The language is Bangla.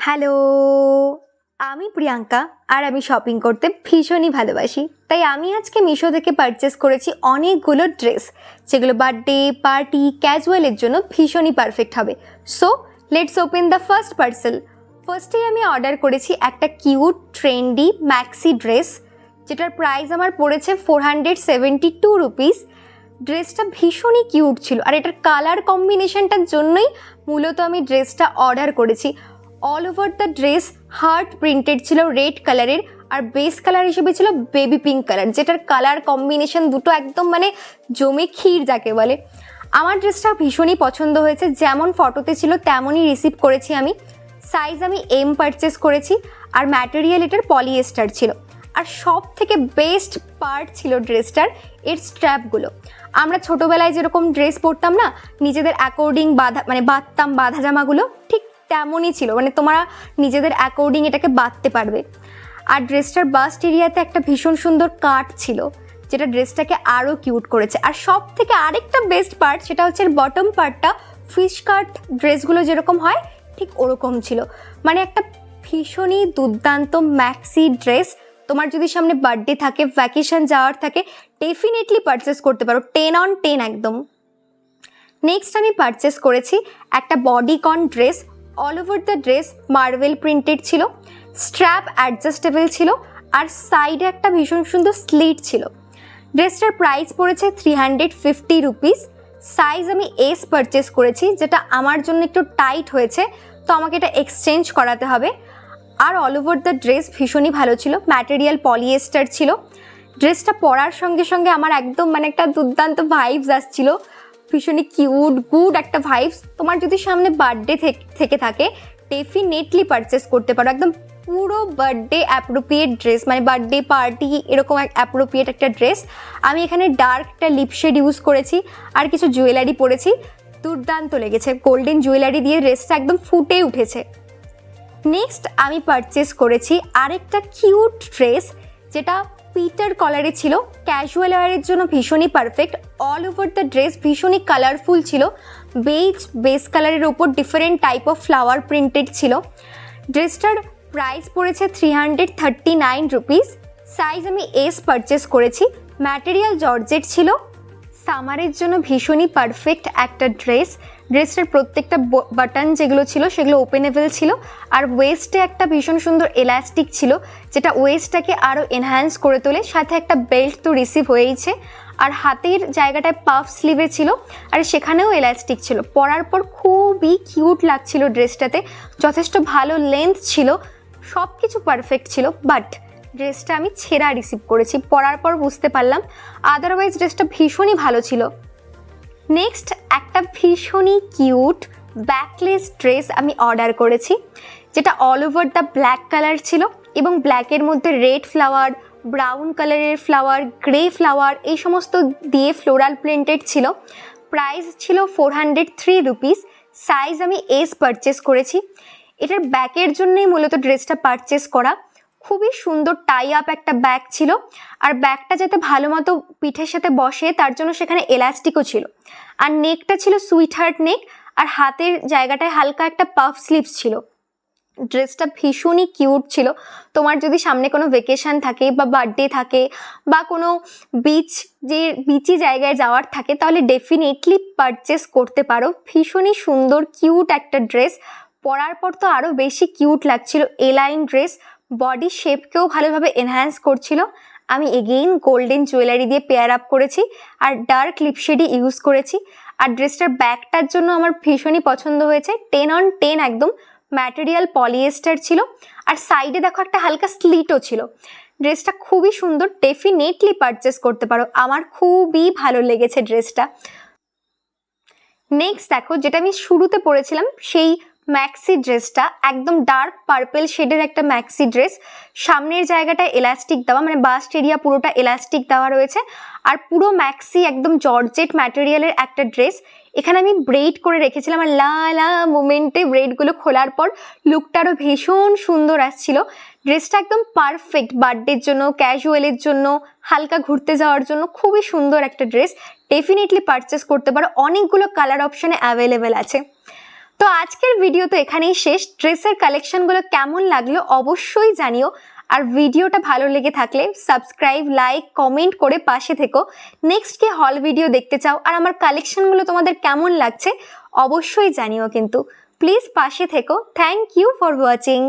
হ্যালো, আমি প্রিয়াঙ্কা আর আমি শপিং করতে ভীষণই ভালোবাসি। তাই আমি আজকে মিশো থেকে পারচেস করেছি অনেকগুলো ড্রেস, যেগুলো বার্থডে, পার্টি, ক্যাজুয়ালের জন্য ভীষণই পারফেক্ট হবে। So let's open the first parcel. ফার্স্টেই আমি অর্ডার করেছি একটা কিউট ট্রেন্ডি ম্যাক্সি ড্রেস, যেটার প্রাইস আমার পড়েছে 472 রুপিস। ড্রেসটা ভীষণই কিউট ছিল আর এটার কালার কম্বিনেশনটার জন্যই মূলত আমি ড্রেসটা অর্ডার করেছি। All over the dress heart printed ছিল রেড কালারের, আর বেস কালার হিসেবে ছিল বেবি পিঙ্ক কালার, যেটার কালার কম্বিনেশন দুটো একদম জমে ক্ষীর যাকে বলে। আমার ড্রেসটা ভীষণই পছন্দ হয়েছে, যেমন ফটোতে ছিল তেমনই রিসিভ করেছি আমি। সাইজ আমি এম পারচেস করেছি আর ম্যাটেরিয়াল এটার পলিয়েস্টার ছিল। আর সব থেকে বেস্ট পার্ট ছিল ড্রেসটার এর স্ট্র্যাপগুলো। আমরা ছোটোবেলায় যেরকম ড্রেস পরতাম না, নিজেদের অ্যাকর্ডিং বাঁধতাম বাঁধা জামাগুলো, ঠিক তেমনই ছিল। তোমরা নিজেদের অ্যাকর্ডিং এটাকে বাঁধতে পারবে। আর ড্রেসটার বাস্ট এরিয়াতে একটা ভীষণ সুন্দর কাট ছিল, যেটা ড্রেসটাকে আরও কিউট করেছে। আর সব থেকে আরেকটা বেস্ট পার্ট, সেটা হচ্ছে এর বটম পার্টটা ফিশ কাট ড্রেসগুলো যেরকম হয় ঠিক ওরকম ছিল। একটা ভীষণই দুর্দান্ত ম্যাক্সি ড্রেস। তোমার যদি সামনে বার্থডে থাকে, ভ্যাকেশন যাওয়ার থাকে, ডেফিনেটলি পারচেস করতে পারো। 10 on 10 একদম। নেক্সট আমি পারচেস করেছি একটা bodycon dress. All over the dress marble printed ছিল, স্ট্র্যাপ অ্যাডজাস্টেবল ছিল, আর সাইডে একটা ভীষণ সুন্দর স্লিট ছিল। ড্রেসটার প্রাইস পড়েছে 350 রুপিস। সাইজ আমি এস পারচেস করেছি, যেটা আমার জন্য একটু টাইট হয়েছে, তো আমাকে এটা এক্সচেঞ্জ করাতে হবে। আর অল ওভার দ্য ড্রেস ভীষণই ভালো ছিল, ম্যাটেরিয়াল পলিয়েস্টার ছিল। ড্রেসটা পরার সঙ্গে সঙ্গে আমার একদম একটা দুর্দান্ত ভাইবস আসছিল, ভীষণই কিউট গুড একটা ভাইবস। তোমার যদি সামনে বার্থডে থেকে থাকে, ডেফিনেটলি পারচেস করতে পারো। একদম পুরো birthday appropriate dress, birthday party এরকম অ্যাপ্রোপ্রিয়েট একটা ড্রেস। আমি এখানে ডার্ক একটা লিপ শেড ইউজ করেছি আর কিছু জুয়েলারি পরেছি, দুর্দান্ত লেগেছে। গোল্ডেন জুয়েলারি দিয়ে ড্রেসটা একদম ফুটে উঠেছে। নেক্সট আমি পারচেস করেছি আরেকটা কিউট ড্রেস, যেটা পিটার কলারে ছিল, ক্যাজুয়াল ওয়ারের জন্য ভীষণই perfect. All over the dress ভীষণই কালারফুল ছিল, বেস কালারের ওপর different type of flower printed ছিল। ড্রেসটার প্রাইস পড়েছে 339 রুপিস। সাইজ আমি এস পারচেস করেছি, ম্যাটেরিয়াল জর্জেট ছিল। সামারের জন্য ভীষণই পারফেক্ট একটা ড্রেস। ড্রেসটার প্রত্যেকটা বাটন যেগুলো ছিল সেগুলো ওপেনেবল ছিল, আর ওয়েস্টে একটা ভীষণ সুন্দর এলাস্টিক ছিল, যেটা ওয়েস্টটাকে আরও এনহ্যান্স করে তোলে। সাথে একটা বেল্ট তো রিসিভ হয়েইছে, আর হাতের জায়গাটায় পাফ স্লিভে ছিল, আর সেখানেও এলাস্টিক ছিল। পরার পর খুবই কিউট লাগছিল ড্রেসটাতে, যথেষ্ট ভালো লেন্থ ছিল, সব কিছু পারফেক্ট ছিল। বাট ড্রেসটা আমি ছেঁড়া রিসিভ করেছি, পরার পর বুঝতে পারলাম। আদারওয়াইজ ড্রেসটা ভীষণই ভালো ছিল। নেক্সট একটা ভীষণই কিউট ব্যাকলেস ড্রেস আমি অর্ডার করেছি, যেটা all over the black colour ছিল, এবং ব্ল্যাকের মধ্যে রেড ফ্লাওয়ার, ব্রাউন কালারের ফ্লাওয়ার, গ্রে ফ্লাওয়ার এই সমস্ত দিয়ে ফ্লোরাল প্রিন্টেড ছিল। প্রাইস ছিল 403 রুপিস। সাইজ আমি এস পারচেস করেছি। এটার ব্যাকের জন্যই মূলত ড্রেসটা পারচেস করা। খুবই সুন্দর টাই আপ একটা ব্যাগ ছিল, আর ব্যাগটা যাতে ভালো মতো পিঠের সাথে বসে তার জন্য সেখানে এলাস্টিকও ছিল। আর নেকটা ছিল সুইট হার্ট নেক, আর হাতের জায়গাটায় হালকা একটা পাফ স্লিভস ছিল। ড্রেসটা ভীষণই কিউট ছিল। তোমার যদি সামনে কোনো ভেকেশন থাকে বা বার্থডে থাকে বা কোনো বিচি জায়গায় যাওয়ার থাকে, তাহলে ডেফিনেটলি পারচেস করতে পারো। ভীষণই সুন্দর কিউট একটা ড্রেস, পরার পর তো আরও বেশি কিউট লাগছিল। এলাইন ড্রেস, বডি শেপকেও ভালোভাবে এনহ্যান্স করছিল। আমি এগেইন গোল্ডেন জুয়েলারি দিয়ে পেয়ার আপ করেছি আর ডার্ক লিপশেডই ইউজ করেছি। আর ড্রেসটার ব্যাগটার জন্য আমার ভীষণই পছন্দ হয়েছে। 10 on 10 একদম। ম্যাটেরিয়াল পলিয়েস্টার ছিল, আর সাইডে দেখো একটা হালকা স্লিটও ছিল। ড্রেসটা খুবই সুন্দর, ডেফিনেটলি পারচেস করতে পারো। আমার খুবই ভালো লেগেছে ড্রেসটা। নেক্সট দেখো, যেটা আমি শুরুতে পরেছিলাম সেই ম্যাক্সি ড্রেসটা, একদম ডার্ক পার্পেল শেডের একটা ম্যাক্সি ড্রেস। সামনের জায়গাটায় এলাস্টিক দেওয়া, বাস্ট এরিয়া পুরোটা এলাস্টিক দেওয়া রয়েছে, আর পুরো ম্যাক্সি একদম জর্জেট ম্যাটেরিয়ালের একটা ড্রেস। এখানে আমি ব্রেড করে রেখেছিলাম, আর লা লা মোমেন্টে ব্রেডগুলো খোলার পর লুকটা আরও ভীষণ সুন্দর আসছিল। ড্রেসটা একদম পারফেক্ট বার্থডের জন্য, ক্যাজুয়ালের জন্য, হালকা ঘুরতে যাওয়ার জন্য খুবই সুন্দর একটা ড্রেস। ডেফিনেটলি পারচেস করতে পারো, অনেকগুলো কালার অপশানে অ্যাভেলেবেল আছে। তো আজকের ভিডিও তো এখানেই শেষ। ড্রেসের কালেকশনগুলো কেমন লাগলো অবশ্যই জানিও, আর ভিডিওটা ভালো লেগে থাকলে সাবস্ক্রাইব, লাইক, কমেন্ট করে পাশে থেকো। নেক্সট কি হল ভিডিও দেখতে চাও আর আমার কালেকশনগুলো তোমাদের কেমন লাগছে অবশ্যই জানিও কিন্তু। প্লিজ পাশে থেকো। Thank you for watching.